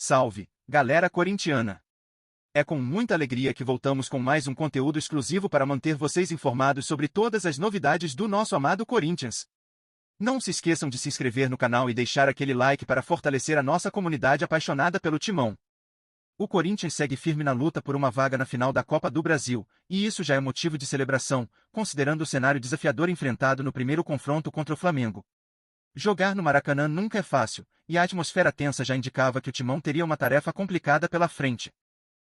Salve, galera corintiana! É com muita alegria que voltamos com mais um conteúdo exclusivo para manter vocês informados sobre todas as novidades do nosso amado Corinthians. Não se esqueçam de se inscrever no canal e deixar aquele like para fortalecer a nossa comunidade apaixonada pelo Timão. O Corinthians segue firme na luta por uma vaga na final da Copa do Brasil, e isso já é motivo de celebração, considerando o cenário desafiador enfrentado no primeiro confronto contra o Flamengo. Jogar no Maracanã nunca é fácil, e a atmosfera tensa já indicava que o Timão teria uma tarefa complicada pela frente.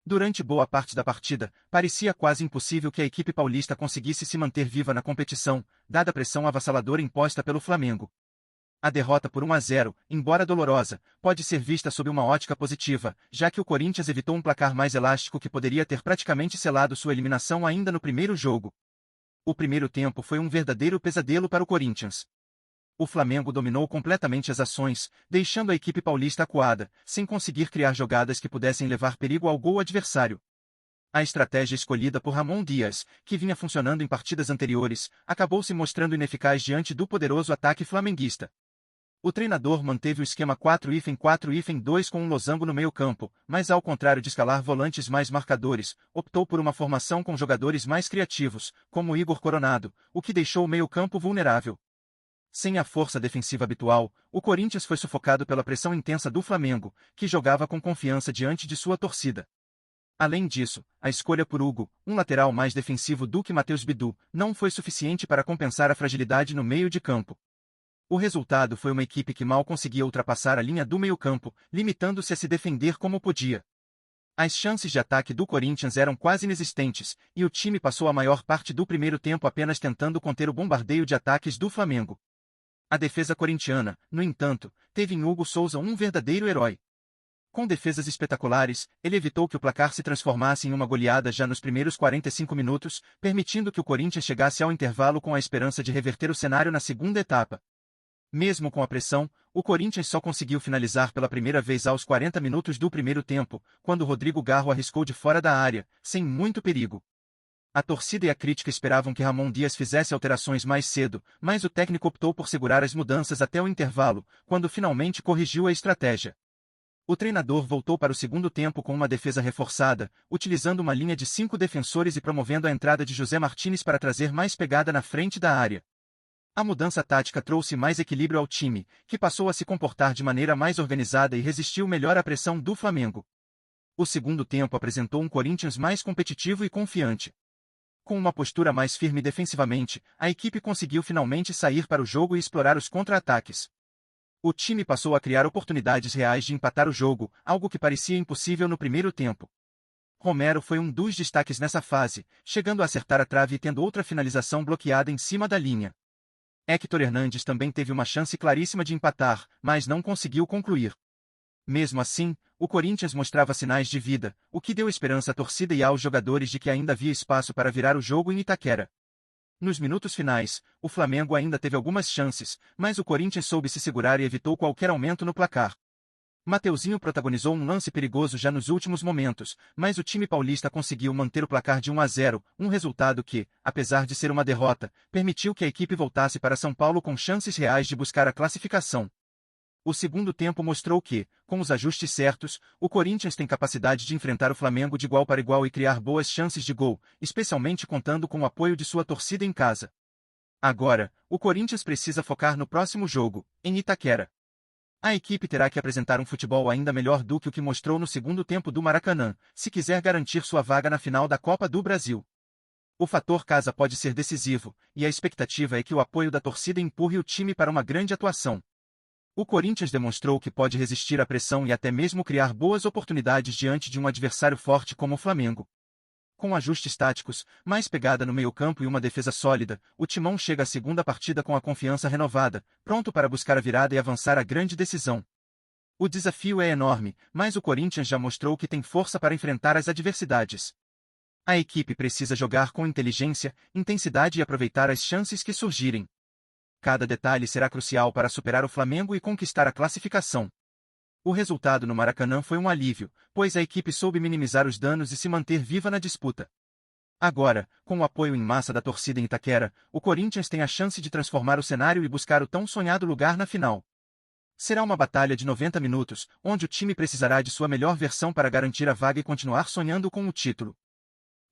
Durante boa parte da partida, parecia quase impossível que a equipe paulista conseguisse se manter viva na competição, dada a pressão avassaladora imposta pelo Flamengo. A derrota por 1-0, embora dolorosa, pode ser vista sob uma ótica positiva, já que o Corinthians evitou um placar mais elástico que poderia ter praticamente selado sua eliminação ainda no primeiro jogo. O primeiro tempo foi um verdadeiro pesadelo para o Corinthians. O Flamengo dominou completamente as ações, deixando a equipe paulista acuada, sem conseguir criar jogadas que pudessem levar perigo ao gol adversário. A estratégia escolhida por Ramon Dias, que vinha funcionando em partidas anteriores, acabou se mostrando ineficaz diante do poderoso ataque flamenguista. O treinador manteve o esquema 4-4-2 com um losango no meio-campo, mas ao contrário de escalar volantes mais marcadores, optou por uma formação com jogadores mais criativos, como Igor Coronado, o que deixou o meio-campo vulnerável. Sem a força defensiva habitual, o Corinthians foi sufocado pela pressão intensa do Flamengo, que jogava com confiança diante de sua torcida. Além disso, a escolha por Hugo, um lateral mais defensivo do que Matheus Bidu, não foi suficiente para compensar a fragilidade no meio de campo. O resultado foi uma equipe que mal conseguia ultrapassar a linha do meio-campo, limitando-se a se defender como podia. As chances de ataque do Corinthians eram quase inexistentes, e o time passou a maior parte do primeiro tempo apenas tentando conter o bombardeio de ataques do Flamengo. A defesa corintiana, no entanto, teve em Hugo Souza um verdadeiro herói. Com defesas espetaculares, ele evitou que o placar se transformasse em uma goleada já nos primeiros 45 minutos, permitindo que o Corinthians chegasse ao intervalo com a esperança de reverter o cenário na segunda etapa. Mesmo com a pressão, o Corinthians só conseguiu finalizar pela primeira vez aos 40 minutos do primeiro tempo, quando Rodrigo Garro arriscou de fora da área, sem muito perigo. A torcida e a crítica esperavam que Ramon Dias fizesse alterações mais cedo, mas o técnico optou por segurar as mudanças até o intervalo, quando finalmente corrigiu a estratégia. O treinador voltou para o segundo tempo com uma defesa reforçada, utilizando uma linha de 5 defensores e promovendo a entrada de José Martínez para trazer mais pegada na frente da área. A mudança tática trouxe mais equilíbrio ao time, que passou a se comportar de maneira mais organizada e resistiu melhor à pressão do Flamengo. O segundo tempo apresentou um Corinthians mais competitivo e confiante. Com uma postura mais firme defensivamente, a equipe conseguiu finalmente sair para o jogo e explorar os contra-ataques. O time passou a criar oportunidades reais de empatar o jogo, algo que parecia impossível no primeiro tempo. Romero foi um dos destaques nessa fase, chegando a acertar a trave e tendo outra finalização bloqueada em cima da linha. Héctor Hernandes também teve uma chance claríssima de empatar, mas não conseguiu concluir. Mesmo assim, o Corinthians mostrava sinais de vida, o que deu esperança à torcida e aos jogadores de que ainda havia espaço para virar o jogo em Itaquera. Nos minutos finais, o Flamengo ainda teve algumas chances, mas o Corinthians soube se segurar e evitou qualquer aumento no placar. Mateuzinho protagonizou um lance perigoso já nos últimos momentos, mas o time paulista conseguiu manter o placar de 1-0, um resultado que, apesar de ser uma derrota, permitiu que a equipe voltasse para São Paulo com chances reais de buscar a classificação. O segundo tempo mostrou que, com os ajustes certos, o Corinthians tem capacidade de enfrentar o Flamengo de igual para igual e criar boas chances de gol, especialmente contando com o apoio de sua torcida em casa. Agora, o Corinthians precisa focar no próximo jogo, em Itaquera. A equipe terá que apresentar um futebol ainda melhor do que o que mostrou no segundo tempo do Maracanã, se quiser garantir sua vaga na final da Copa do Brasil. O fator casa pode ser decisivo, e a expectativa é que o apoio da torcida empurre o time para uma grande atuação. O Corinthians demonstrou que pode resistir à pressão e até mesmo criar boas oportunidades diante de um adversário forte como o Flamengo. Com ajustes táticos, mais pegada no meio-campo e uma defesa sólida, o Timão chega à segunda partida com a confiança renovada, pronto para buscar a virada e avançar à grande decisão. O desafio é enorme, mas o Corinthians já mostrou que tem força para enfrentar as adversidades. A equipe precisa jogar com inteligência, intensidade e aproveitar as chances que surgirem. Cada detalhe será crucial para superar o Flamengo e conquistar a classificação. O resultado no Maracanã foi um alívio, pois a equipe soube minimizar os danos e se manter viva na disputa. Agora, com o apoio em massa da torcida em Itaquera, o Corinthians tem a chance de transformar o cenário e buscar o tão sonhado lugar na final. Será uma batalha de 90 minutos, onde o time precisará de sua melhor versão para garantir a vaga e continuar sonhando com o título.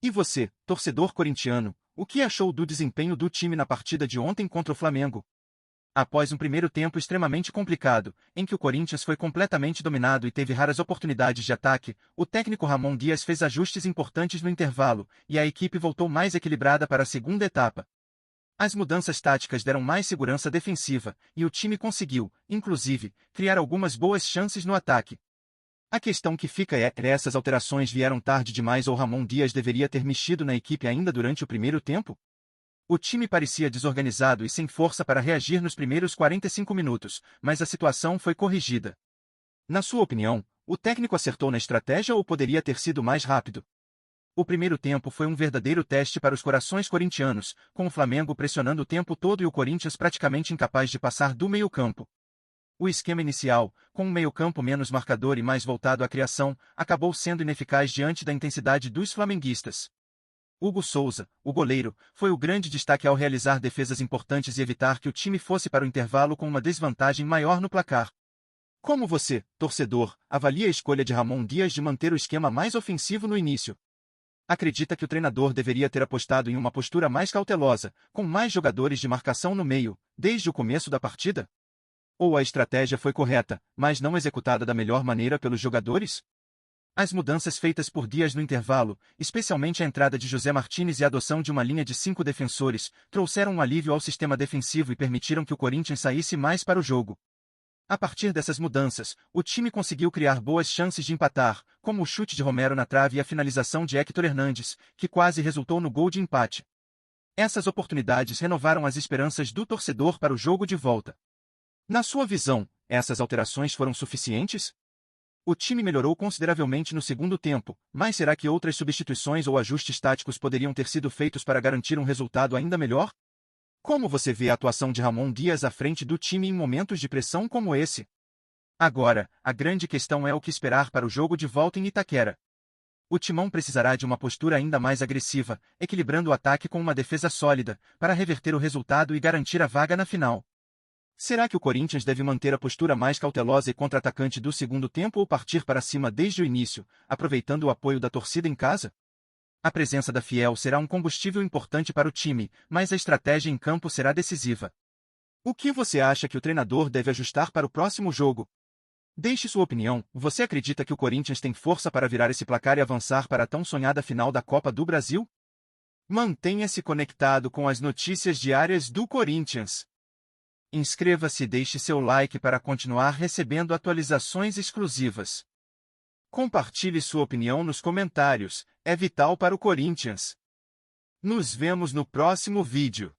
E você, torcedor corintiano, o que achou do desempenho do time na partida de ontem contra o Flamengo? Após um primeiro tempo extremamente complicado, em que o Corinthians foi completamente dominado e teve raras oportunidades de ataque, o técnico Ramon Dias fez ajustes importantes no intervalo, e a equipe voltou mais equilibrada para a segunda etapa. As mudanças táticas deram mais segurança defensiva, e o time conseguiu, inclusive, criar algumas boas chances no ataque. A questão que fica é, essas alterações vieram tarde demais ou Ramon Dias deveria ter mexido na equipe ainda durante o primeiro tempo? O time parecia desorganizado e sem força para reagir nos primeiros 45 minutos, mas a situação foi corrigida. Na sua opinião, o técnico acertou na estratégia ou poderia ter sido mais rápido? O primeiro tempo foi um verdadeiro teste para os corações corintianos, com o Flamengo pressionando o tempo todo e o Corinthians praticamente incapaz de passar do meio-campo. O esquema inicial, com um meio-campo menos marcador e mais voltado à criação, acabou sendo ineficaz diante da intensidade dos flamenguistas. Hugo Souza, o goleiro, foi o grande destaque ao realizar defesas importantes e evitar que o time fosse para o intervalo com uma desvantagem maior no placar. Como você, torcedor, avalia a escolha de Ramon Dias de manter o esquema mais ofensivo no início? Acredita que o treinador deveria ter apostado em uma postura mais cautelosa, com mais jogadores de marcação no meio, desde o começo da partida? Ou a estratégia foi correta, mas não executada da melhor maneira pelos jogadores? As mudanças feitas por Dias no intervalo, especialmente a entrada de José Martínez e a adoção de uma linha de 5 defensores, trouxeram um alívio ao sistema defensivo e permitiram que o Corinthians saísse mais para o jogo. A partir dessas mudanças, o time conseguiu criar boas chances de empatar, como o chute de Romero na trave e a finalização de Héctor Hernandes, que quase resultou no gol de empate. Essas oportunidades renovaram as esperanças do torcedor para o jogo de volta. Na sua visão, essas alterações foram suficientes? O time melhorou consideravelmente no segundo tempo, mas será que outras substituições ou ajustes táticos poderiam ter sido feitos para garantir um resultado ainda melhor? Como você vê a atuação de Ramon Dias à frente do time em momentos de pressão como esse? Agora, a grande questão é o que esperar para o jogo de volta em Itaquera. O Timão precisará de uma postura ainda mais agressiva, equilibrando o ataque com uma defesa sólida, para reverter o resultado e garantir a vaga na final. Será que o Corinthians deve manter a postura mais cautelosa e contra-atacante do segundo tempo ou partir para cima desde o início, aproveitando o apoio da torcida em casa? A presença da Fiel será um combustível importante para o time, mas a estratégia em campo será decisiva. O que você acha que o treinador deve ajustar para o próximo jogo? Deixe sua opinião. Você acredita que o Corinthians tem força para virar esse placar e avançar para a tão sonhada final da Copa do Brasil? Mantenha-se conectado com as notícias diárias do Corinthians. Inscreva-se e deixe seu like para continuar recebendo atualizações exclusivas. Compartilhe sua opinião nos comentários, é vital para o Corinthians. Nos vemos no próximo vídeo.